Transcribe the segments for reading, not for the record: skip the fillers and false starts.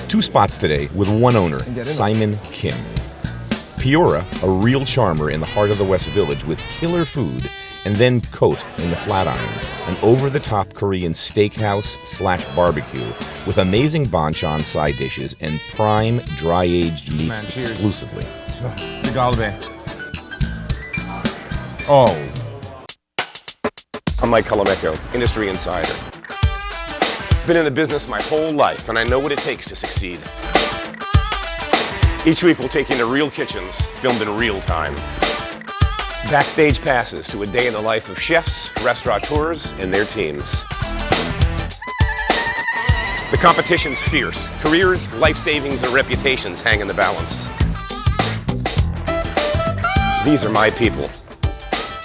Two spots today with one owner, Simon Kim. PIORA, a real charmer in the heart of the West Village with killer food, and then Cote in the Flatiron, an over-the-top Korean steakhouse / barbecue with amazing banchan side dishes and prime dry-aged meats exclusively. The galve. Oh. I'm Mike Colameco, industry insider. Been in the business my whole life, and I know what it takes to succeed. Each week we'll take you into real kitchens, filmed in real time. Backstage passes to a day in the life of chefs, restaurateurs, and their teams. The competition's fierce. Careers, life savings, and reputations hang in the balance. These are my people,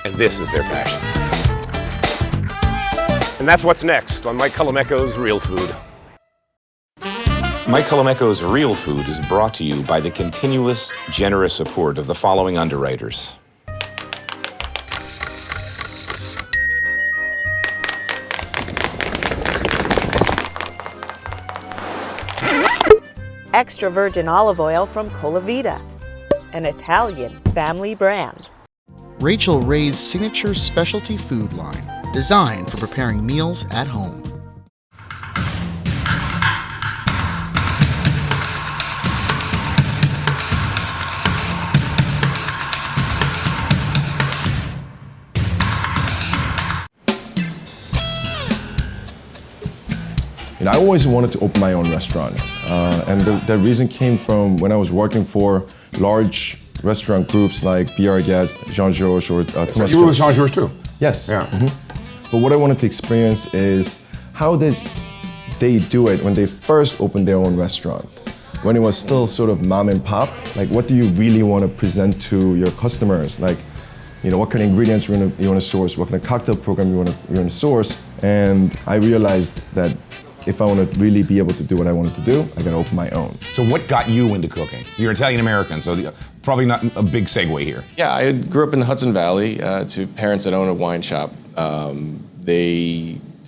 and this is their passion. And that's what's next on Mike Colameco's Real Food. Mike Colameco's Real Food is brought to you by the continuous, generous support of the following underwriters. Extra virgin olive oil from Colavita, an Italian family brand. Rachel Ray's signature specialty food line, designed for preparing meals at home. I always wanted to open my own restaurant, and the reason came from when I was working for large restaurant groups like BR Guest, Jean-Georges, or Thomas. You were with Jean-Georges too? Yes. Yeah. But what I wanted to experience is how did they do it when they first opened their own restaurant? When it was still sort of mom and pop, like what do you really want to present to your customers? Like, you know, what kind of ingredients you want to source, what kind of cocktail program you want to source, and I realized that if I want to really be able to do what I wanted to do, I gotta open my own. So what got you into cooking? You're Italian-American, so probably not a big segue here. Yeah, I grew up in the Hudson Valley to parents that own a wine shop. I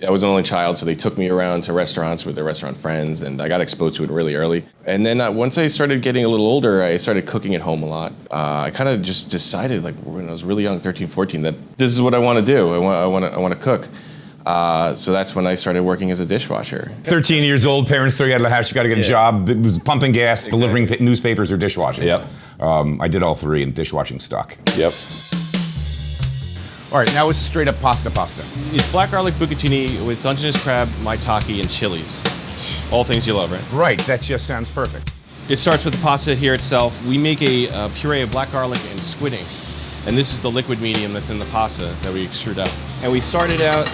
was an only child, so they took me around to restaurants with their restaurant friends, and I got exposed to it really early. And then once I started getting a little older, I started cooking at home a lot. I kind of just decided, like when I was really young, 13, 14, that this is what I want to do. I want to cook. So that's when I started working as a dishwasher. 13 years old, parents throw you out of the house, you gotta get a job. It was pumping gas, delivering newspapers, or dishwashing. Yep. I did all three, and dishwashing stuck. Yep. All right, now it's straight up pasta. It's black garlic bucatini with Dungeness crab, maitake, and chilies. All things you love, right? Right, that just sounds perfect. It starts with the pasta here itself. We make a puree of black garlic and squid ink. And this is the liquid medium that's in the pasta that we extrude out. And we started out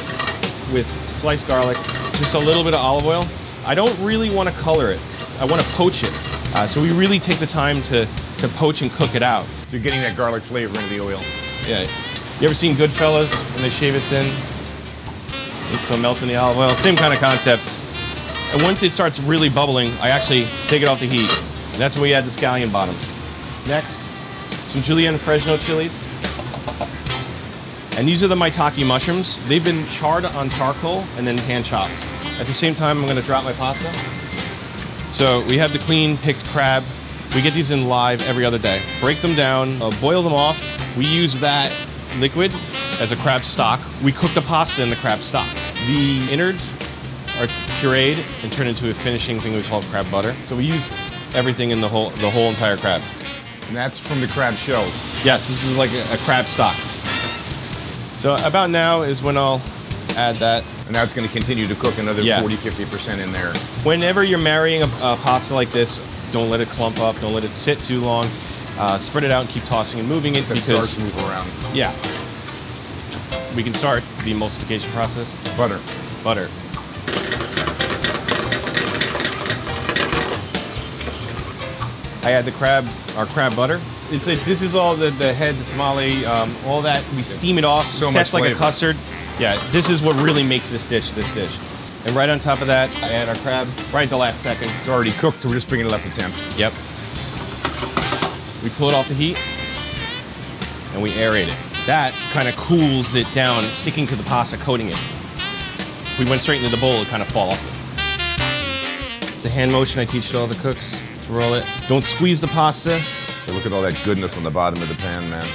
with sliced garlic, just a little bit of olive oil. I don't really want to color it. I want to poach it. So we really take the time to poach and cook it out. So you're getting that garlic flavor into the oil. Yeah. You ever seen Goodfellas when they shave it thin? So it melts in the olive oil. Same kind of concept. And once it starts really bubbling, I actually take it off the heat. And that's when we add the scallion bottoms. Next, some julienne Fresno chilies. And these are the maitake mushrooms. They've been charred on charcoal and then hand chopped. At the same time, I'm gonna drop my pasta. So we have the clean picked crab. We get these in live every other day. Break them down, boil them off. We use that liquid as a crab stock. We cook the pasta in the crab stock. The innards are pureed and turned into a finishing thing we call crab butter. So we use everything in the whole entire crab. And that's from the crab shells. Yes, this is like a crab stock. So about now is when I'll add that. And now it's going to continue to cook another 40-50% in there. Whenever you're marrying a pasta like this, don't let it clump up, don't let it sit too long. Spread it out and keep tossing and moving it. Let the starch move around. Yeah. We can start the emulsification process. Butter. I add our crab butter. This is all the head, the tamale, all that. We steam it off. So it sets much like flavor. a custard. Yeah, this is what really makes this dish. And right on top of that, I add our crab right at the last second. It's already cooked, so we're just bringing it up to temp. Yep. We pull it off the heat, and we aerate it. That kind of cools it down, sticking to the pasta, coating it. If we went straight into the bowl, it'd kind of fall off. It's a hand motion I teach to all the cooks to roll it. Don't squeeze the pasta. Hey, look at all that goodness on the bottom of the pan, man.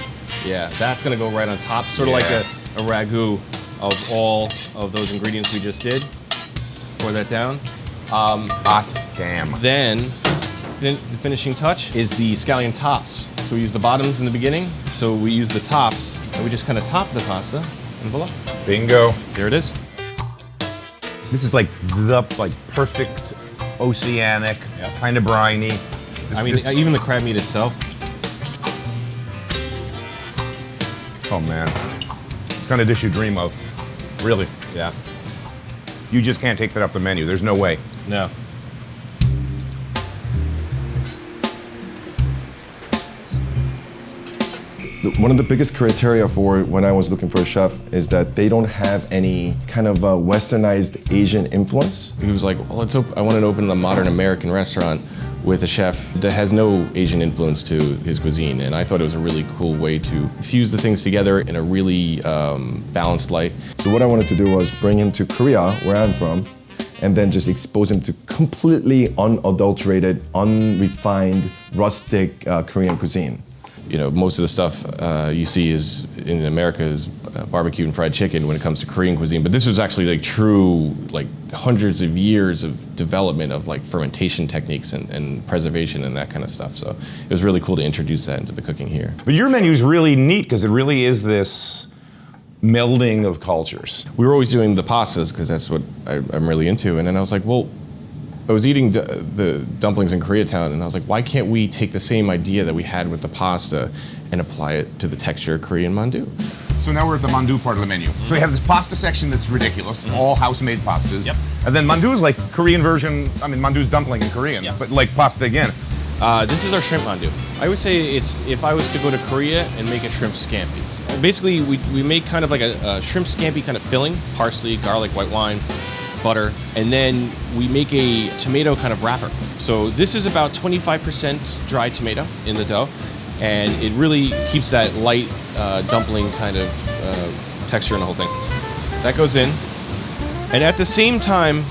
Yeah, that's gonna go right on top, sort of like a ragu of all of those ingredients we just did. Pour that down. Hot damn. Then, the finishing touch is the scallion tops. So we use the bottoms in the beginning, so we use the tops, and we just kind of top the pasta, and voila. Bingo. There it is. This is like the perfect oceanic, kind of briny. Even the crab meat itself. Oh man, it's the kind of dish you dream of. Really. Yeah. You just can't take that off the menu. There's no way. No. One of the biggest criteria for when I was looking for a chef is that they don't have any kind of westernized Asian influence. He was like, well, I wanted to open a modern American restaurant with a chef that has no Asian influence to his cuisine. And I thought it was a really cool way to fuse the things together in a really balanced light. So what I wanted to do was bring him to Korea, where I'm from, and then just expose him to completely unadulterated, unrefined, rustic Korean cuisine. You know, most of the stuff you see is in America is barbecue and fried chicken when it comes to Korean cuisine, but this was actually like true, like hundreds of years of development of like fermentation techniques and preservation and that kind of stuff. So it was really cool to introduce that into the cooking here. But your menu is really neat because it really is this melding of cultures. We were always doing the pastas because that's what I'm really into, and then I was like, well, I was eating the dumplings in Koreatown, and I was like, why can't we take the same idea that we had with the pasta and apply it to the texture of Korean mandu? So now we're at the mandu part of the menu. So we have this pasta section that's ridiculous, all house-made pastas. Yep. And then mandu is like Korean version, mandu's dumpling in Korean, but like pasta again. This is our shrimp mandu. I would say it's, if I was to go to Korea and make a shrimp scampi. Basically, we make kind of like a shrimp scampi kind of filling, parsley, garlic, white wine, butter, and then we make a tomato kind of wrapper. So this is about 25% dried tomato in the dough, and it really keeps that light dumpling kind of texture in the whole thing. That goes in, and at the same time,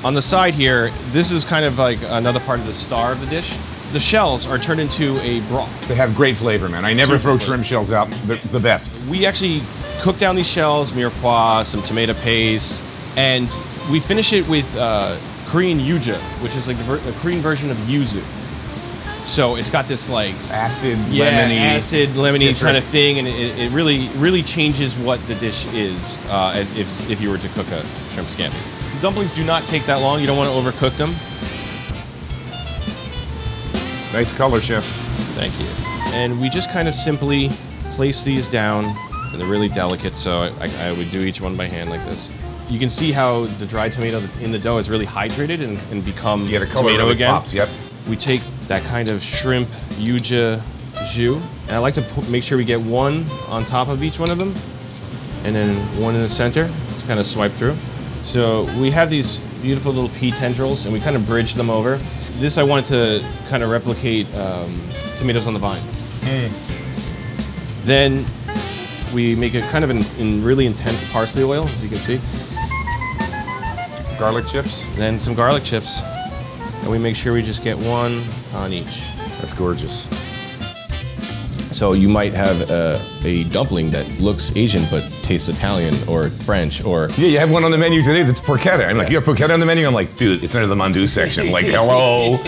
on the side here, this is kind of like another part of the star of the dish. The shells are turned into a broth. They have great flavor, man. I never throw shrimp shells out. They're the best. We actually cook down these shells, mirepoix, some tomato paste, and we finish it with Korean yuja, which is like the Korean version of yuzu. So it's got this like acid, lemony citric kind of thing, and it really changes what the dish is if you were to cook a shrimp scampi. Dumplings do not take that long. You don't want to overcook them. Nice color, chef. Thank you. And we just kind of simply place these down, and they're really delicate, so I would do each one by hand like this. You can see how the dried tomato that's in the dough is really hydrated and become the color tomato really again. Pops, yep. We take that kind of shrimp yuja jus, and I like to make sure we get one on top of each one of them, and then one in the center to kind of swipe through. So we have these beautiful little pea tendrils, and we kind of bridge them over. This I wanted to kind of replicate tomatoes on the vine. Then we make it kind of in really intense parsley oil, as you can see. Garlic chips. Then some garlic chips. And we make sure we just get one on each. That's gorgeous. So you might have a dumpling that looks Asian but tastes Italian or French or... Yeah, you have one on the menu today that's porchetta. I'm like, you have porchetta on the menu? I'm like, dude, it's under the mandu section. Like, hello.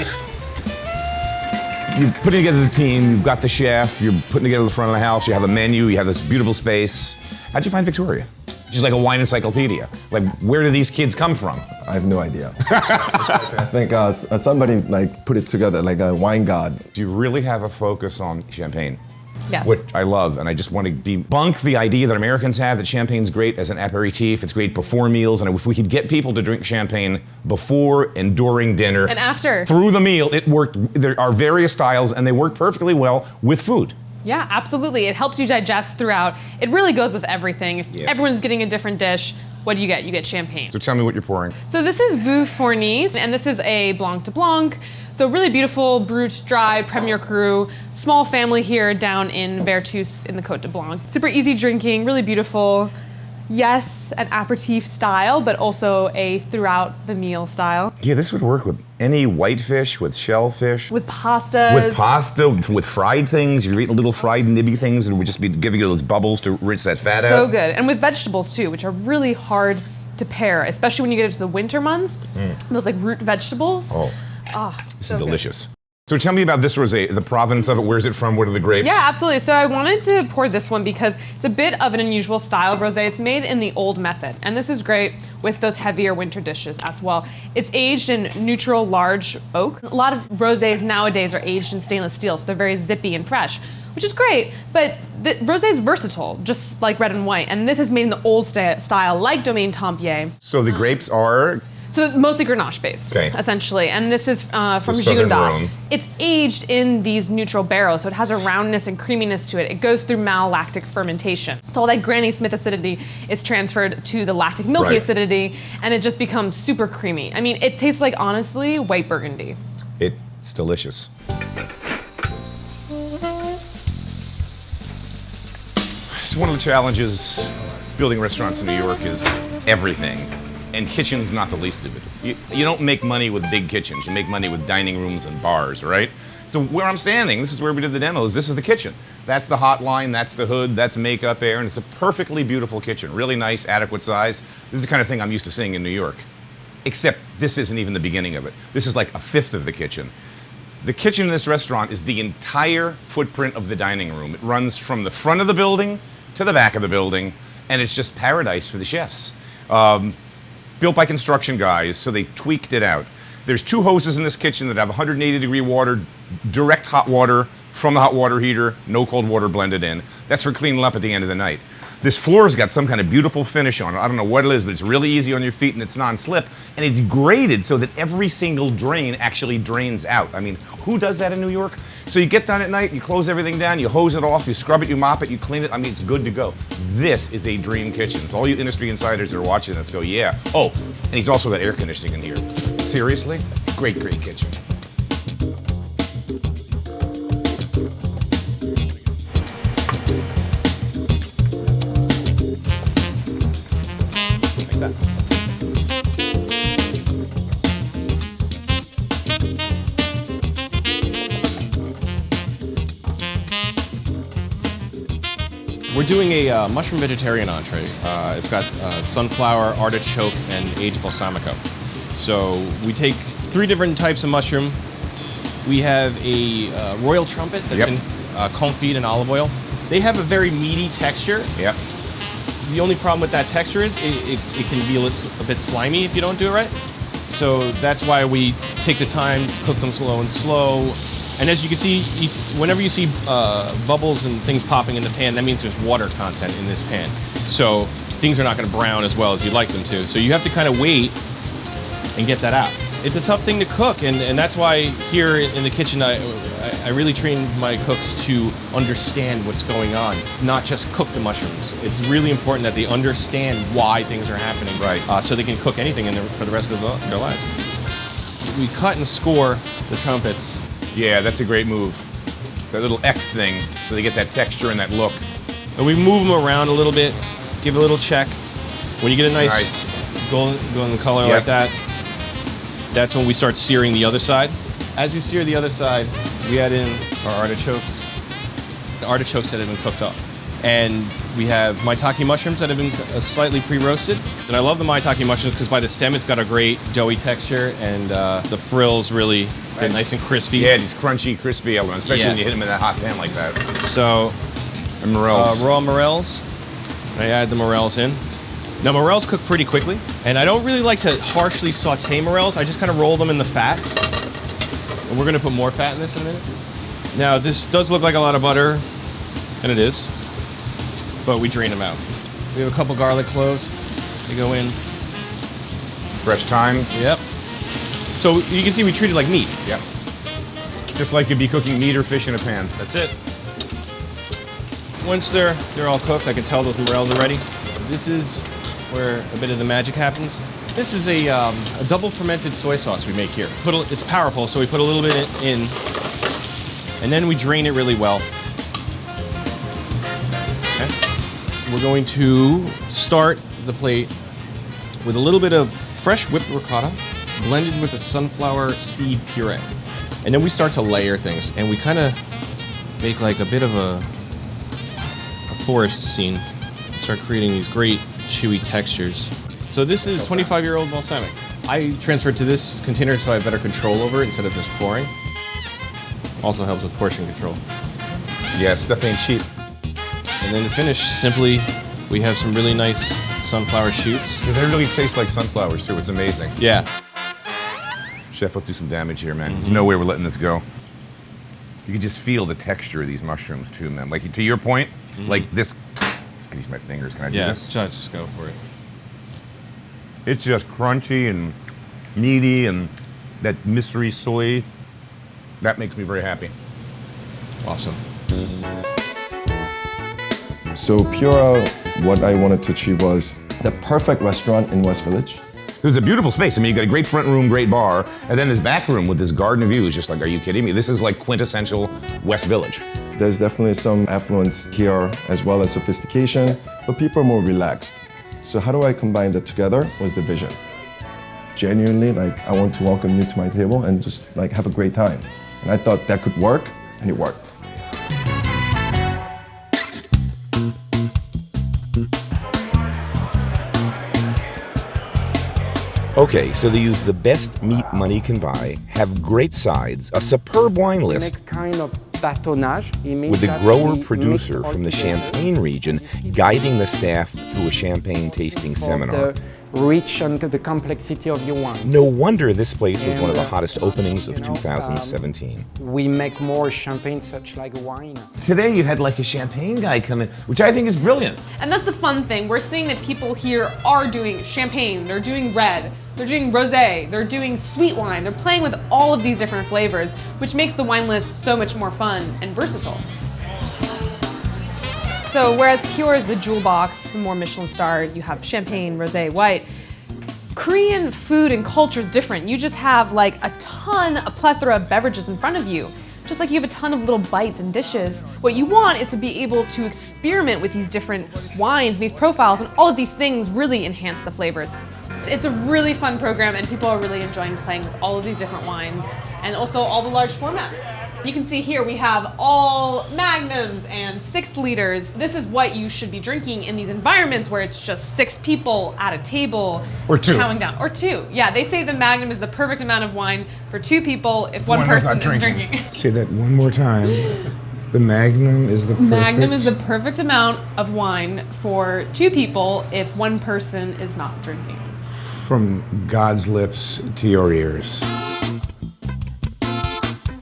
You're putting together the team, you've got the chef, you're putting together the front of the house, you have a menu, you have this beautiful space. How'd you find Victoria? She's like a wine encyclopedia. Like, where do these kids come from? I have no idea. I think somebody like put it together, like a wine god. Do you really have a focus on champagne? Yes. Which I love, and I just want to debunk the idea that Americans have that champagne's great as an aperitif, it's great before meals, and if we could get people to drink champagne before and during dinner. And after. Through the meal, it worked. There are various styles, and they work perfectly well with food. Yeah, absolutely. It helps you digest throughout. It really goes with everything. If everyone's getting a different dish, what do you get? You get champagne. So tell me what you're pouring. So this is Veuve Fournies, and this is a Blanc de Blanc. So really beautiful, Brut, dry, Premier Cru. Small family here down in Vertus in the Cote de Blanc. Super easy drinking, really beautiful. yes, an aperitif style, but also a throughout the meal style. Yeah, this would work with any whitefish, with shellfish. With pastas. With pasta, with fried things. You're eating little fried nibby things and would just be giving you those bubbles to rinse that fat out. So good. And with vegetables too, which are really hard to pair, especially when you get into the winter months. Those like root vegetables. Oh, this so is good. delicious. So tell me about this rosé, the provenance of it. Where's it from? What are the grapes? Yeah, absolutely. So I wanted to pour this one because it's a bit of an unusual style of rosé. It's made in the old method, and this is great with those heavier winter dishes as well. It's aged in neutral large oak. A lot of rosés nowadays are aged in stainless steel, so they're very zippy and fresh, which is great, but the rosé is versatile, just like red and white, and this is made in the old style, like Domaine Tempier. So the grapes are? So mostly Grenache based, Okay. essentially, and this is from Southern Rhone. Gigondas. It's aged in these neutral barrels, so it has a roundness and creaminess to it. It goes through malolactic fermentation. So all that Granny Smith acidity is transferred to the lactic milky Right. acidity, and it just becomes super creamy. I mean, it tastes like, honestly, white Burgundy. It's delicious. So one of the challenges building restaurants in New York is everything. And kitchen's not the least of it. You don't make money with big kitchens. You make money with dining rooms and bars, right? So where I'm standing, this is where we did the demos, this is the kitchen. That's the hot line, that's the hood, that's makeup air, and it's a perfectly beautiful kitchen. Really nice, adequate size. This is the kind of thing I'm used to seeing in New York. Except this isn't even the beginning of it. This is like a fifth of the kitchen. The kitchen in this restaurant is the entire footprint of the dining room. It runs from the front of the building to the back of the building, and it's just paradise for the chefs. Built by construction guys, so they tweaked it out. There's 2 hoses in this kitchen that have 180-degree water, direct hot water from the hot water heater, no cold water blended in. That's for cleaning up at the end of the night. This floor's got some kind of beautiful finish on it. I don't know what it is, but it's really easy on your feet and it's non-slip. And it's graded so that every single drain actually drains out. I mean, who does that in New York? So you get done at night, you close everything down, you hose it off, you scrub it, you mop it, you clean it. I mean, it's good to go. This is a dream kitchen. So all you industry insiders that are watching this go, yeah. Oh, and he's also got air conditioning in here. Seriously? Great, great kitchen. Like that. We're doing a mushroom vegetarian entree. It's got sunflower, artichoke, and aged balsamico. So we take 3 different types of mushroom. We have a royal trumpet that's in confit and olive oil. They have a very meaty texture. Yep. The only problem with that texture is it can be a bit slimy if you don't do it right. So that's why we take the time to cook them slow and slow. And as you can see, whenever you see bubbles and things popping in the pan, that means there's water content in this pan. So things are not going to brown as well as you'd like them to. So you have to kind of wait and get that out. It's a tough thing to cook, and that's why here in the kitchen I really train my cooks to understand what's going on, not just cook the mushrooms. It's really important that they understand why things are happening, Right. So they can cook anything for the rest of their lives. We cut and score the trumpets. Yeah, that's a great move. That little X thing, so they get that texture and that look. And we move them around a little bit, give a little check. When you get a nice golden color like that, that's when we start searing the other side. As you sear the other side, we add in our artichokes, the artichokes that have been cooked up. And we have maitake mushrooms that have been slightly pre-roasted. And I love the maitake mushrooms because by the stem it's got a great doughy texture, and the frills really get nice and crispy. Yeah, these crunchy, crispy elements, especially when you hit them in that hot pan like that. So, And morels. raw morels. I add the morels in. Now morels cook pretty quickly, and I don't really like to harshly saute morels. I just kind of roll them in the fat. And we're gonna put more fat in this in a minute. Now this does look like a lot of butter, and it is, but we drain them out. We have a couple garlic cloves. They go in. Fresh thyme. Yep. So you can see we treat it like meat. Yep. Just like you'd be cooking meat or fish in a pan. That's it. Once they're all cooked, I can tell those morels are ready. This is where a bit of the magic happens. This is a double fermented soy sauce we make here. It's powerful, so we put a little bit in, and then we drain it really well. Okay. We're going to start the plate with a little bit of fresh whipped ricotta blended with a sunflower seed puree. And then we start to layer things, and we kind of make like a bit of a forest scene. Start creating these great chewy textures. So this is 25-year-old balsamic. I transferred to this container so I have better control over it instead of just pouring. Also helps with portion control. Yeah, stuff ain't cheap. And then to finish, simply, we have some really nice sunflower shoots. They really taste like sunflowers too. It's amazing. Yeah. Chef, let's do some damage here, man. There's no way we're letting this go. You can just feel the texture of these mushrooms too, man. Like, to your point, like this. Just use my fingers. Can I do this? Yeah, just go for it. It's just crunchy and meaty, and that mystery soy. That makes me very happy. Awesome. So PIORA, what I wanted to achieve was the perfect restaurant in West Village. This is a beautiful space. I mean, you got a great front room, great bar, and then this back room with this garden of view is just like, are you kidding me? This is like quintessential West Village. There's definitely some affluence here as well as sophistication, but people are more relaxed. So how do I combine that together was the vision. Genuinely, like, I want to welcome you to my table and just like have a great time. And I thought that could work, and it worked. Okay, so they use the best meat money can buy, have great sides, a superb wine We list, make kind of batonnage. It means with the that grower-producer we mix from the all together Champagne region guiding the staff through a champagne tasting for seminar. the reach and the complexity of your wines. No wonder this place was one of the And, hottest openings of you know, 2017. We make more champagne such like wine. Today you had like a champagne guy come in, which I think is brilliant. And that's the fun thing. We're seeing that people here are doing champagne, they're doing red, they're doing rosé, they're doing sweet wine. They're playing with all of these different flavors, which makes the wine list so much more fun and versatile. So whereas PIORA is the jewel box, the more Michelin Star, you have champagne, rosé, white. Korean food and culture is different. You just have like a plethora of beverages in front of you. Just like you have a ton of little bites and dishes. What you want is to be able to experiment with these different wines, these profiles, and all of these things really enhance the flavors. It's a really fun program, and people are really enjoying playing with all of these different wines and also all the large formats. You can see here we have all magnums and 6 liters. This is what you should be drinking in these environments where it's just 6 people at a table Or 2. chowing down. Or 2. Yeah, they say the magnum is the perfect amount of wine for 2 people if one person is drinking. Say that one more time. The Magnum is the perfect. Magnum is the perfect amount of wine for 2 people if one person is not drinking. From God's lips to your ears.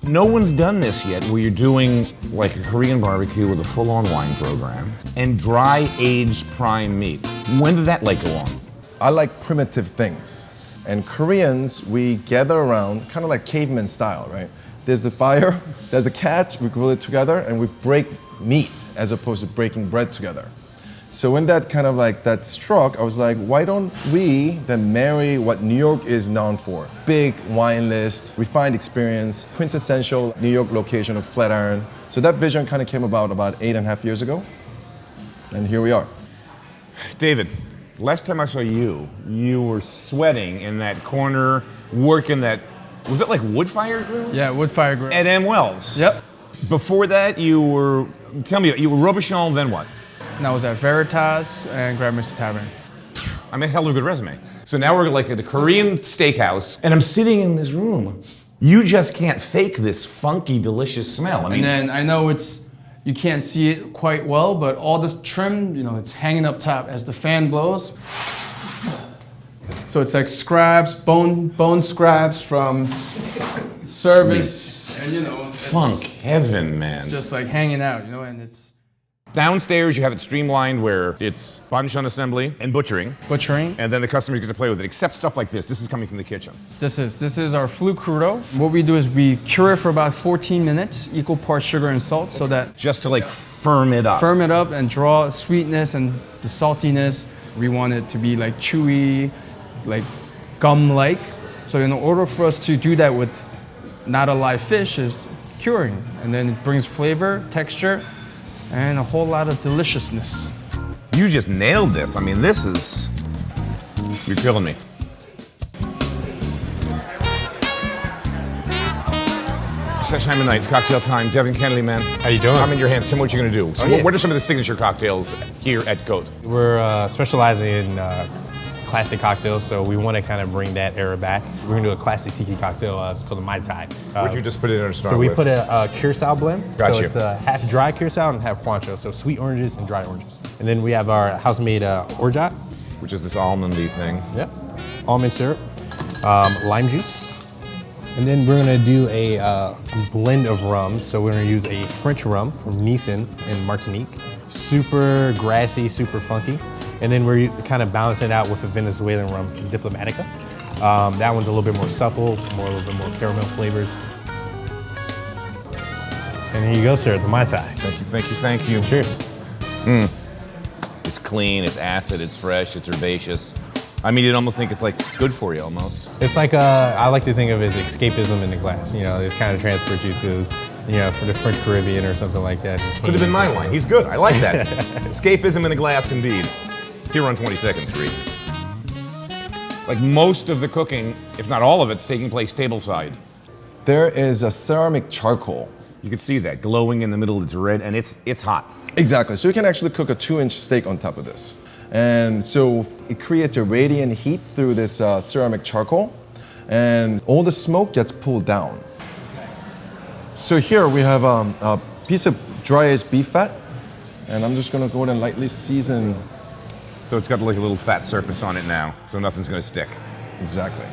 No one's done this yet where you're doing like a Korean barbecue with a full-on wine program and dry aged prime meat. When did that like go on? I like primitive things. And Koreans, we gather around, kind of like caveman style, right? There's the fire, there's a catch, we grill it together, and we break meat as opposed to breaking bread together. So when that kind of like that struck, I was like, why don't we then marry what New York is known for? Big wine list, refined experience, quintessential New York location of Flatiron. So that vision kind of came about 8.5 years ago. And here we are. David, last time I saw you, you were sweating in that corner, working that, was it like wood fire grill? Yeah, wood fire grill. At M. Wells. Yep. Before that, you were, tell me, you were Robichon, then what? And I was at Veritas and Grand Mr. Tavern. I mean, hell of a good resume. So now we're like at a Korean steakhouse, and I'm sitting in this room. You just can't fake this funky, delicious smell. I mean, And then I know you can't see it quite well, but all this trim, it's hanging up top as the fan blows. So it's like scraps, bone scraps from service, and funk heaven, man. it's just like hanging out, and it's Downstairs, you have it streamlined where it's banchan assembly and butchering. butchering. And then the customers get to play with it, except stuff like this. This is coming from the kitchen. This is our flue crudo. What we do is we cure it for about 14 minutes, equal parts sugar and salt, so that Just to like firm it up. firm it up and draw sweetness and the saltiness. We want it to be like chewy, like gum-like. So in order for us to do that with not a live fish is curing. And then it brings flavor, texture, and a whole lot of deliciousness. You just nailed this. I mean, this is... You're killing me. It's that time of night. It's cocktail time. Devin Kennedy, man. How you doing? I'm in your hands. Tell me what you're going to do. So yeah. what are some of the signature cocktails here at Cote? We're specializing in classic cocktails, so we want to kind of bring that era back. We're going to do a classic tiki cocktail. It's called a Mai Tai. What'd you just put it in to start So we with? put a curacao blend. Gotcha. So it's half dry curacao and half Cointreau, so sweet oranges and dry oranges. And then we have our house-made orgeat. Which is this almondy thing. Yep. Almond syrup, lime juice. And then we're gonna do a blend of rums. So we're gonna use a French rum from Nice in Martinique. Super grassy, super funky. And then we're kind of balancing it out with a Venezuelan rum from Diplomatica. That one's a little bit more supple, a little bit more caramel flavors. And here you go, sir, the Mai Tai. Thank you, thank you, thank you. Cheers. It's clean, it's acid, it's fresh, it's herbaceous. I mean, you'd almost think it's like good for you, almost. It's like, I like to think of it as escapism in the glass. You know, it kind of transports you to, you know, for the French Caribbean or something like that. Could have been my line. He's good. I like that. Escapism in a glass, indeed. Here on 22nd Street. Like most of the cooking, if not all of it's taking place tableside. There is a ceramic charcoal. You can see that glowing in the middle. It's red and it's hot. Exactly. So you can actually cook a 2-inch steak on top of this. And so it creates a radiant heat through this ceramic charcoal, and all the smoke gets pulled down. So here we have a piece of dry aged beef fat, and I'm just gonna go ahead and lightly season. So it's got like a little fat surface on it now, so nothing's gonna stick. Exactly.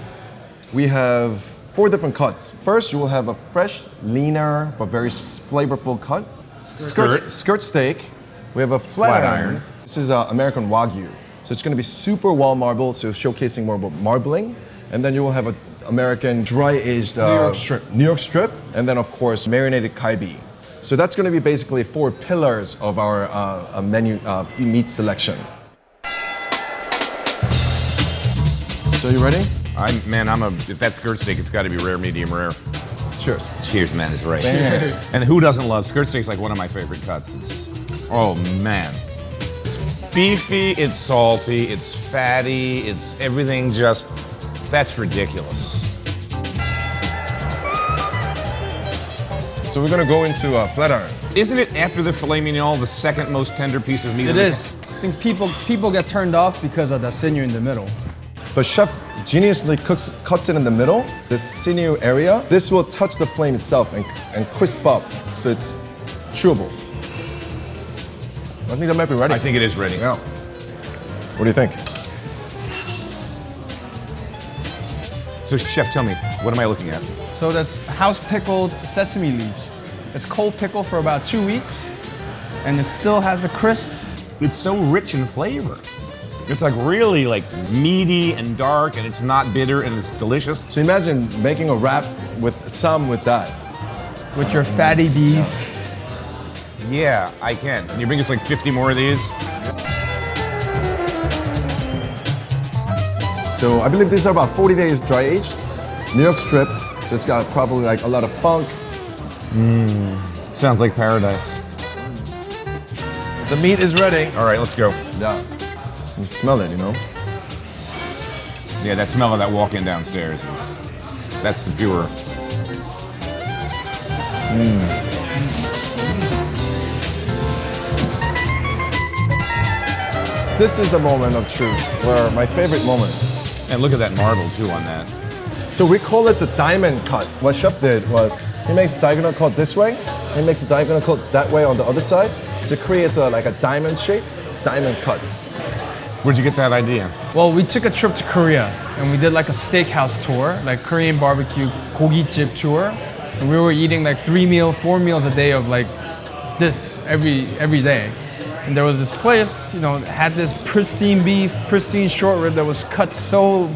We have 4 different cuts. First, you will have a fresh, leaner, but very flavorful cut. Skirt steak. We have a flat iron. This is American Wagyu. So it's going to be super well marbled, so showcasing more about marbling. And then you will have an American dry-aged New York strip. And then, of course, marinated kaibi. So that's going to be basically 4 pillars of our menu meat selection. So you ready? If that's skirt steak, it's got to be rare, medium rare. Cheers. Cheers, man, is right. Cheers. And who doesn't love skirt steak's like one of my favorite cuts. Oh man. It's beefy, it's salty, it's fatty, it's everything just, that's ridiculous. So we're gonna go into Flatiron. Isn't it after the filet mignon the second most tender piece of meat? It is. I think people get turned off because of the sinew in the middle. The chef geniusly cuts it in the middle, this sinew area. This will touch the flame itself and crisp up, so it's chewable. I think that might be ready. I think it is ready. Yeah. What do you think? So chef, tell me, what am I looking at? So that's house pickled sesame leaves. It's cold pickled for about 2 weeks, and it still has a crisp. It's so rich in flavor. It's like really like meaty and dark, and it's not bitter, and it's delicious. So imagine making a wrap with that. With your fatty beef. Yeah, I can. Can you bring us like 50 more of these? So I believe these are about 40 days dry aged. New York strip, so it's got probably like a lot of funk. Sounds like paradise. The meat is ready. All right, let's go. Yeah. You smell it, you know? Yeah, that smell of that walk-in downstairs that's the PIORA. This is the moment of truth, where my favorite moment. And look at that marble too on that. So we call it the diamond cut. What chef did was, he makes a diagonal cut this way, he makes a diagonal cut that way on the other side, so it creates like a diamond shape, diamond cut. Where'd you get that idea? Well, we took a trip to Korea, and we did like a steakhouse tour, like Korean barbecue 고깃집 tour. And we were eating like 4 meals a day of like this every day. And there was this place, had this pristine beef, pristine short rib that was cut so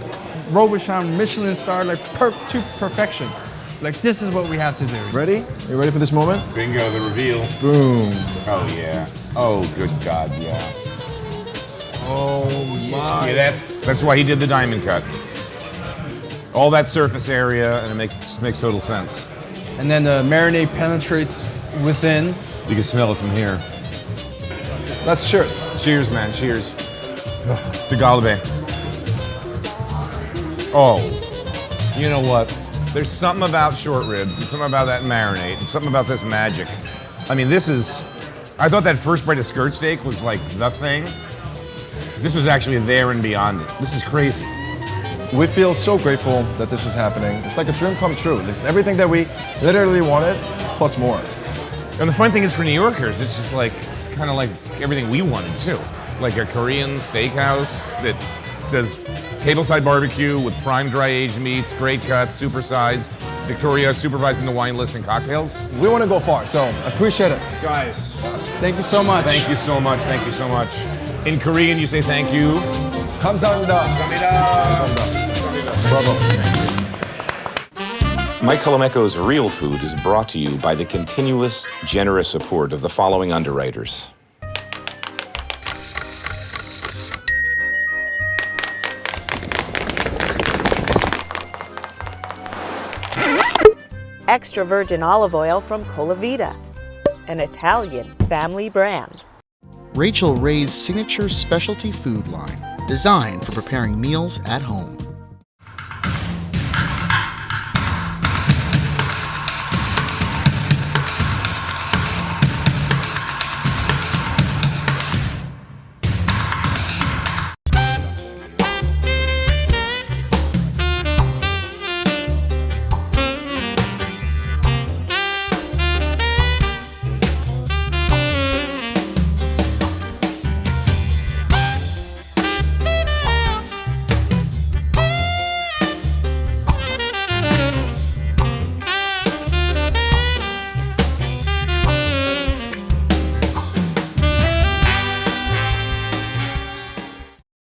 Robuchon, Michelin Star, like to perfection. Like, this is what we have to do. Ready? You ready for this moment? Bingo, the reveal. Boom. Oh yeah. Oh good God, yeah. Oh my. Yeah, that's why he did the diamond cut. All that surface area, and it makes total sense. And then the marinade penetrates within. You can smell it from here. Let's cheers. Cheers, man. Cheers. To Galve. Oh, you know what? There's something about short ribs, and something about that marinade, and something about this magic. I mean, this is, I thought that first bite of skirt steak was like the thing. This was actually there and beyond it. This is crazy. We feel so grateful that this is happening. It's like a dream come true. It's everything that we literally wanted, plus more. And the fun thing is for New Yorkers, it's just like, it's kind of like everything we wanted too. Like a Korean steakhouse that does tableside barbecue with prime dry aged meats, great cuts, supersized. Victoria supervising the wine list and cocktails. We want to go far, so appreciate it. Guys, Thank you so much. thank you so much, thank you so much. In Korean, you say thank you. 감사합니다. Bravo. My Colameco's Real Food is brought to you by the continuous, generous support of the following underwriters. Extra virgin olive oil from Colavita, an Italian family brand. Rachel Ray's signature specialty food line, designed for preparing meals at home.